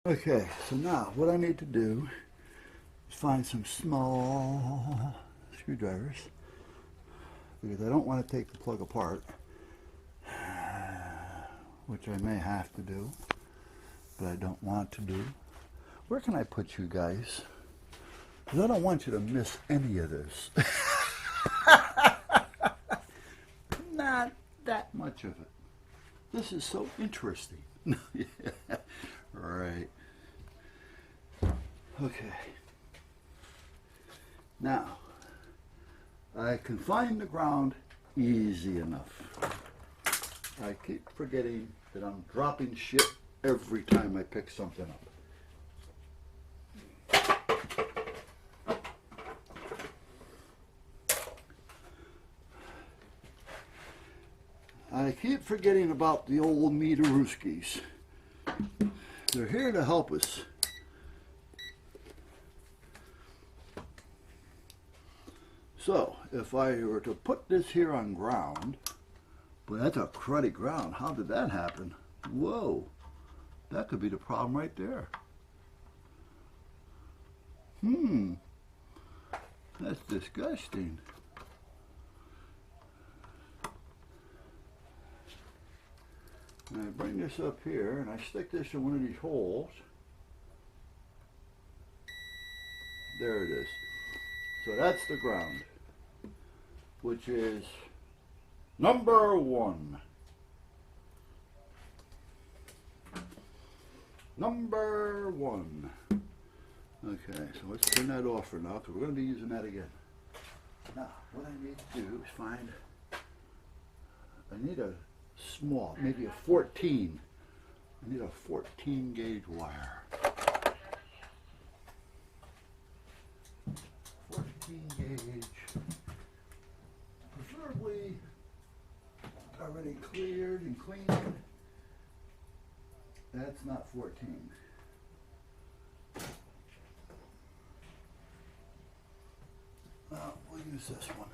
Okay, so now what I need to do is find some small screwdrivers because I don't want to take the plug apart, which I may have to do, but I don't want to do. Where can I put you guys? Because I don't want you to miss any of this. Not that much of it. This is so interesting. Yeah, right. Okay. Now, I can find the ground easy enough. I keep forgetting that I'm dropping shit every time I pick something up. I keep forgetting about the old Meterooskies. They're here to help us. So, if I were to put this here on ground, boy, that's a cruddy ground. How did that happen? Whoa, that could be the problem right there. That's disgusting. And I bring this up here and I stick this in one of these holes. There it is. So that's the ground, which is number one. Number one. Okay, so let's turn that off for now because we're going to be using that again. Now, what I need to do is find, I need a small, maybe a 14. I need a 14 gauge wire. 14 gauge, preferably already cleared and cleaned. That's not 14. We'll use this one.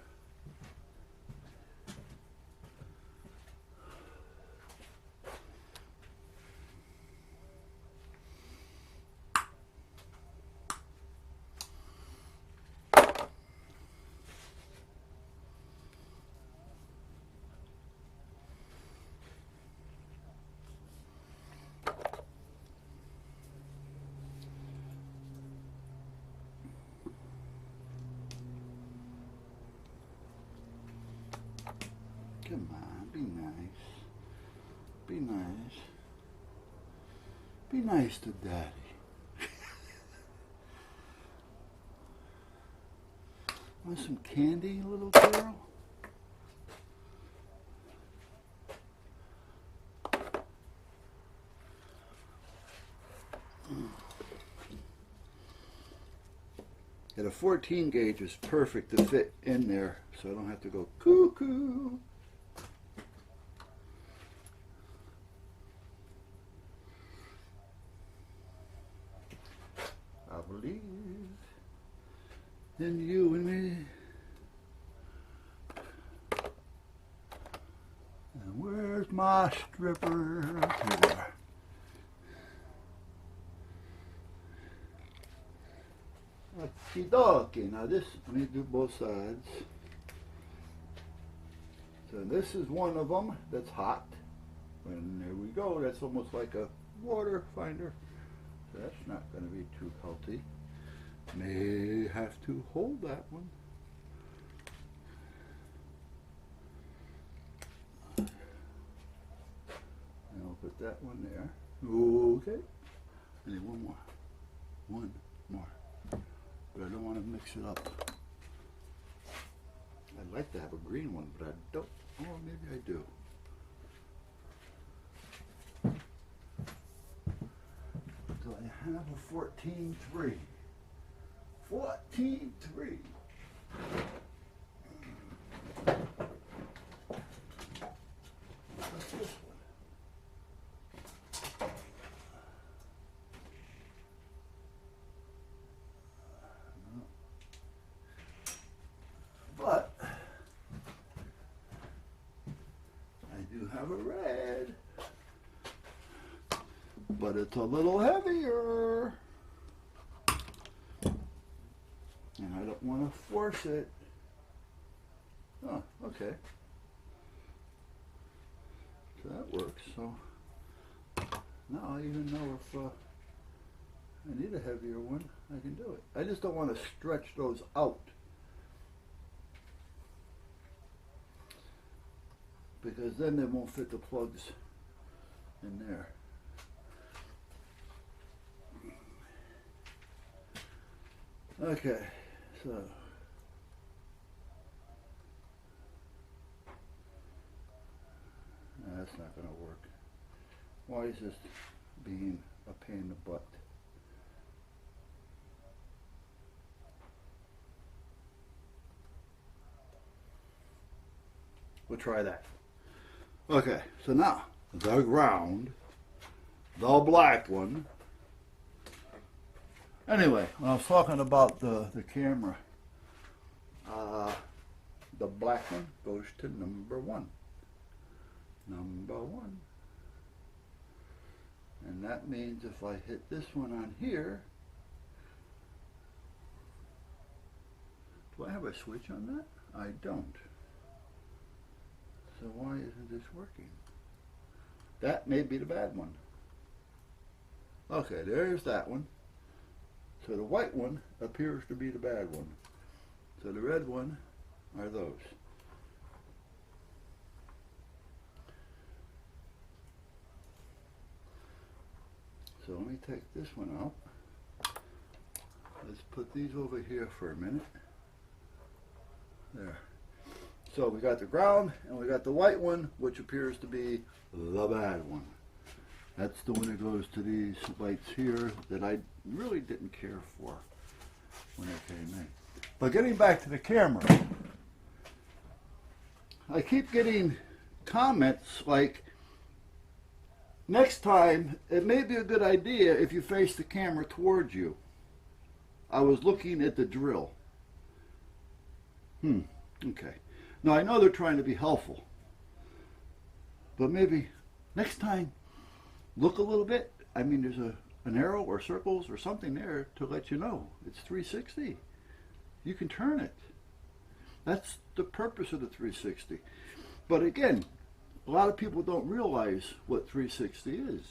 Come on, be nice. Be nice. Be nice to Daddy. Want some candy, little girl? And a 14 gauge is perfect to fit in there, so I don't have to go cuckoo. I believe in you and me. And where's my stripper? Here. Okie dokie. Now this, let me do both sides. So this is one of them that's hot. And there we go. That's almost like a water finder. So that's not going to be too healthy. May have to hold that one. And I'll put that one there. Okay. I need one more. One more. But I don't want to mix it up. I'd like to have a green one, but I don't. Oh, maybe I do. Do I have a 14.3? 14.3. What's this one? But I do have a red. but it's a little heavier. And I don't want to force it. Oh, okay. So that works. So now I even know if I need a heavier one, I can do it. I just don't want to stretch those out, because then they won't fit the plugs in there. Okay, so that's not going to work. Why is this being a pain in the butt? We'll try that. Okay, so now the ground, the black one. Anyway, when I was talking about the camera, the black one goes to number one. Number one. And that means if I hit this one on here, do I have a switch on that? I don't. So why isn't this working? That may be the bad one. Okay, there's that one. So the white one appears to be the bad one. So the red one are those. So let me take this one out. Let's put these over here for a minute. There. So we got the ground and we got the white one, which appears to be the bad one. That's the one that goes to these lights here that I really didn't care for when I came in. But getting back to the camera, I keep getting comments like, next time, it may be a good idea if you face the camera towards you. I was looking at the drill. Okay. Now, I know they're trying to be helpful, but maybe next time, look a little bit. I mean, there's an arrow or circles or something there to let you know it's 360. You can turn it. That's the purpose of the 360. But again, a lot of people don't realize what 360 is,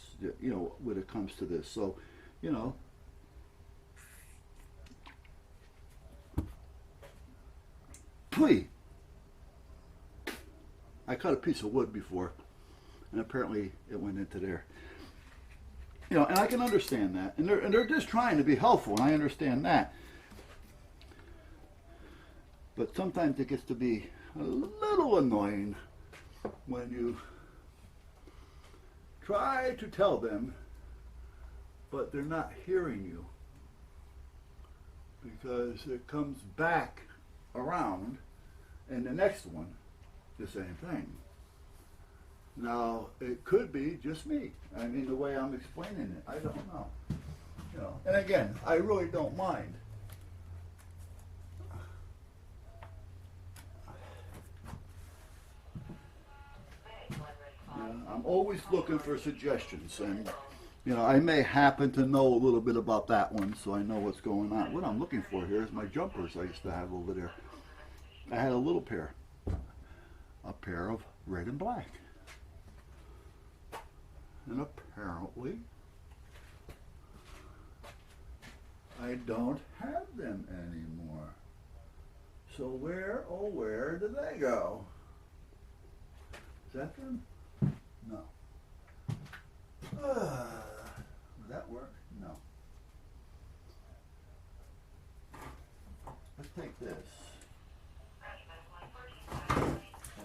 you know, when it comes to this. So, you know, please. I cut a piece of wood before, and apparently it went into there. You know, and I can understand that. And they're just trying to be helpful, and I understand that. But sometimes it gets to be a little annoying when you try to tell them, but they're not hearing you. Because it comes back around, and the next one, the same thing. Now, it could be just me. I mean, the way I'm explaining it, I don't know. You know, and again, I really don't mind. You know, I'm always looking for suggestions, and you know, I may happen to know a little bit about that one, so I know what's going on. What I'm looking for here is my jumpers I used to have over there. I had a little pair. A pair of red and black. And apparently, I don't have them anymore. So where, oh where did they go? Is that them? No. Would that work? No. Let's take this.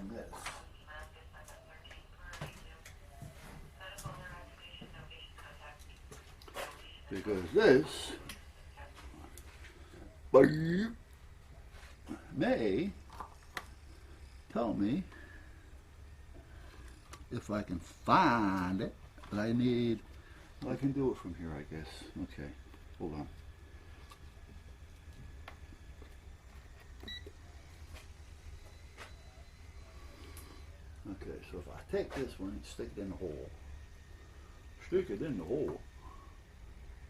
And this. Because this may tell me if I can find it, but I need, well, I can do it from here, I guess. Okay, hold on. Okay, so if I take this one and stick it in the hole, stick it in the hole.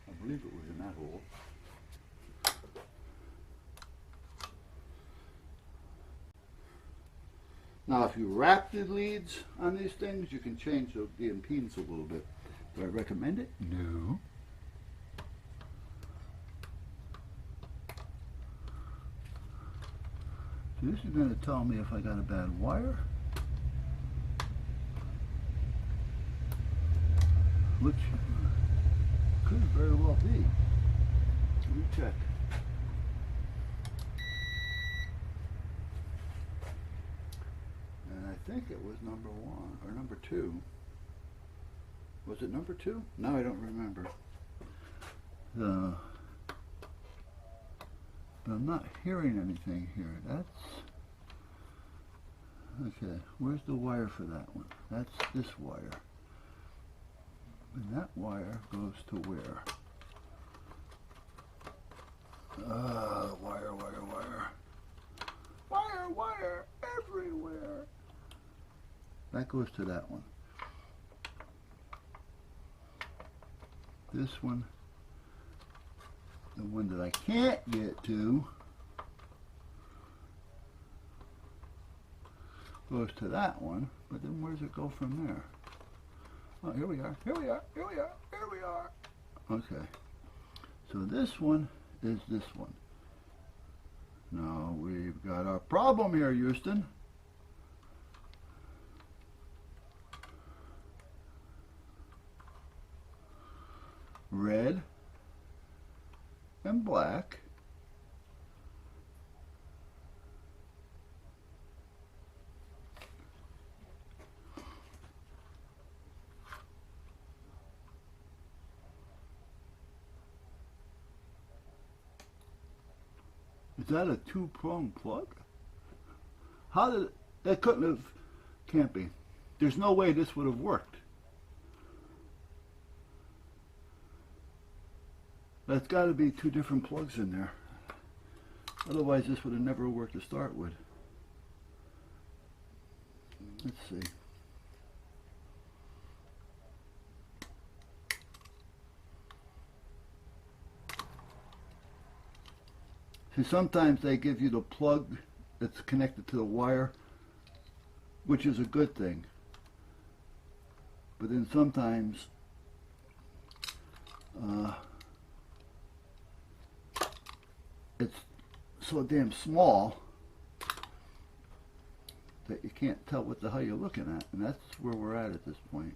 I believe it was in that hole. Now, if you wrap the leads on these things, you can change the impedance a little bit. Do I recommend it? No. So this is going to tell me if I got a bad wire, which could very well be. Let me check. And I think it was number 1 or number 2. Was it number 2? No, I don't remember. But I'm not hearing anything here. That's okay. Where's the wire for that one? That's this wire. And that wire goes to where? Wire. Wire everywhere. That goes to that one. This one, the one that I can't get to, goes to that one, but then where does it go from there? Oh, here we are. Okay. So this one is this one. Now we've got a problem here, Houston. Red and black. Is that a 2-prong plug? How did that couldn't have, can't be. There's no way this would have worked. That's got to be 2 different plugs in there. Otherwise this would have never worked to start with. Let's see. See, sometimes they give you the plug that's connected to the wire, which is a good thing. But then sometimes it's so damn small that you can't tell what the hell you're looking at, and that's where we're at this point.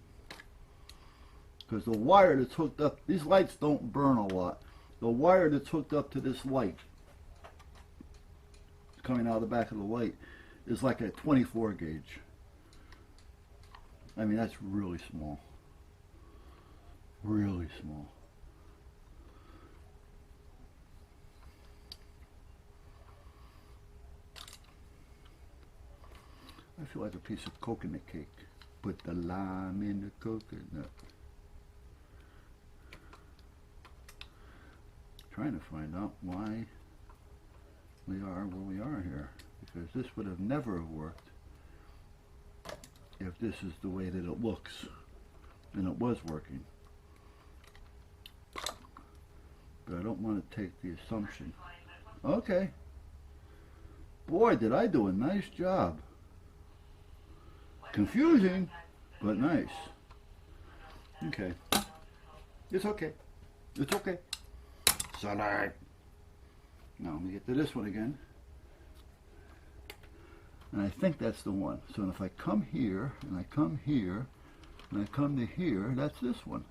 Because the wire that's hooked up, these lights don't burn a lot. The wire that's hooked up to this light, coming out of the back of the light, is like a 24 gauge. I mean, that's really small. Really small. I feel like a piece of coconut cake. Put the lime in the coconut. Trying to find out why we are where we are here, because this would have never worked if this is the way that it looks, and it was working. But I don't want to take the assumption. Okay. Boy, did I do a nice job. Confusing, but nice. Okay. It's okay. It's okay. It's all right. Now let me get to this one again. And I think that's the one. So if I come here, and I come here, and I come to here, that's this one.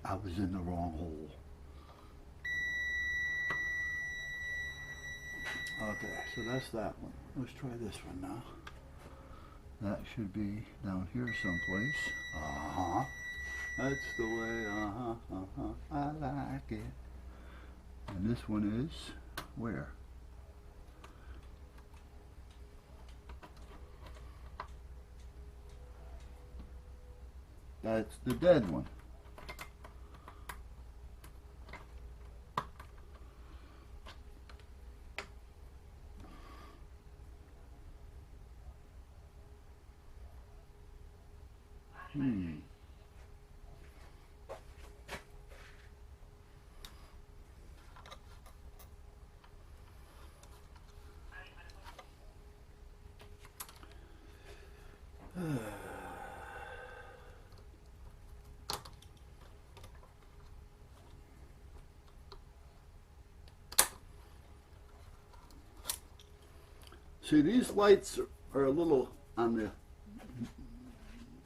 I was in the wrong hole. Okay, so that's that one. Let's try this one now. That should be down here someplace. Uh-huh. That's the way, I like it. And this one is where? That's the dead one. See, these lights are a little on the,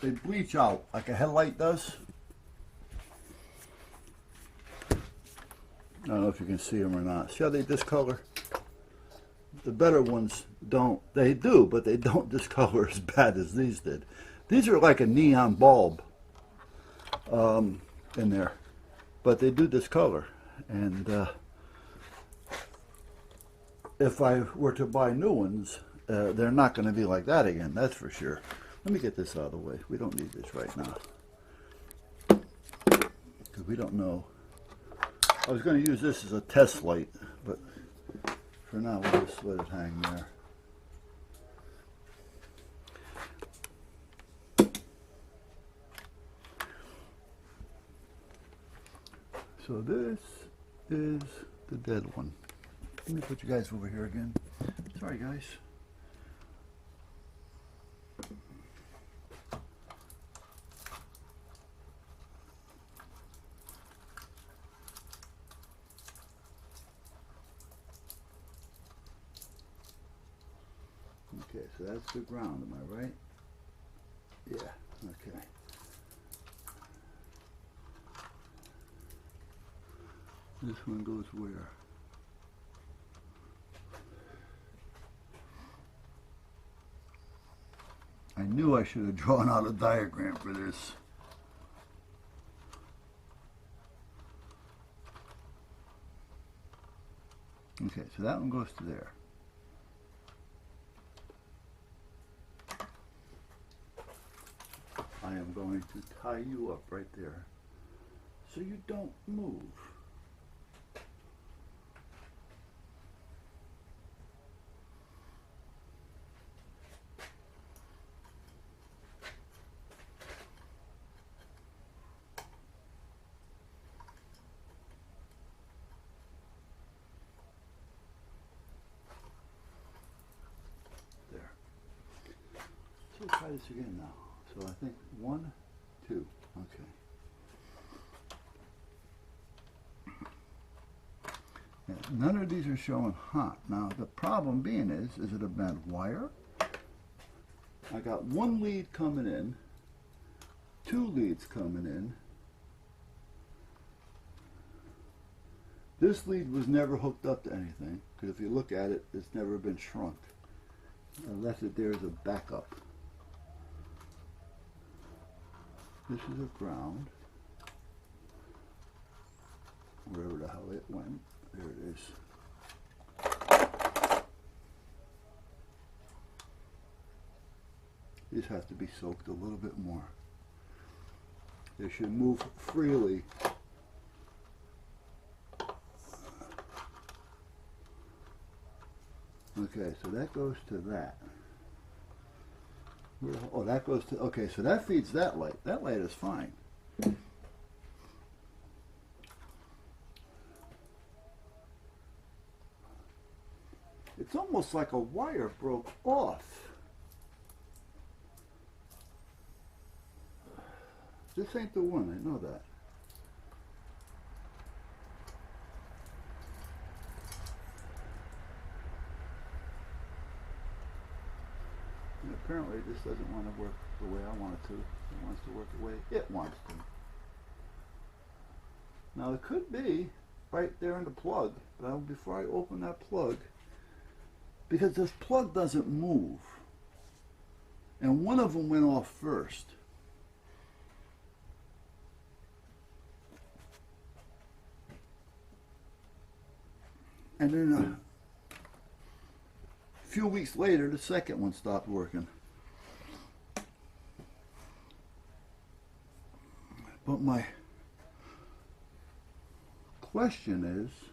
they bleach out like a headlight does. I don't know if you can see them or not. See how they discolor? The better ones don't. They do, but they don't discolor as bad as these did. These are like a neon bulb in there, but they do discolor. And if I were to buy new ones, they're not going to be like that again, that's for sure. Let me get this out of the way. We don't need this right now, because we don't know. I was going to use this as a test light, but for now we'll just let it hang there. So this is the dead one. Let me put you guys over here again. Sorry, guys. Okay, so that's the ground, am I right? Yeah, okay. This one goes where? I knew I should have drawn out a diagram for this. Okay, so that one goes to there. I am going to tie you up right there so you don't move. So try this again now. So I think 1, 2, okay. Yeah, none of these are showing hot. Now the problem being is it a bad wire? I got 1 lead coming in, 2 leads coming in. This lead was never hooked up to anything, because if you look at it, it's never been shrunk. Unless there's a backup. This is a ground. Wherever the hell it went. There it is. These have to be soaked a little bit more. They should move freely. Okay, so that goes to that. Oh, that goes to, okay, so that feeds that light. That light is fine. It's almost like a wire broke off. This ain't the one, I know that. And apparently this doesn't want to work the way I want it to. It wants to work the way it wants to. Now it could be right there in the plug, but before I open that plug, because this plug doesn't move, and one of them went off first. And then a few weeks later, the second one stopped working. But my question is,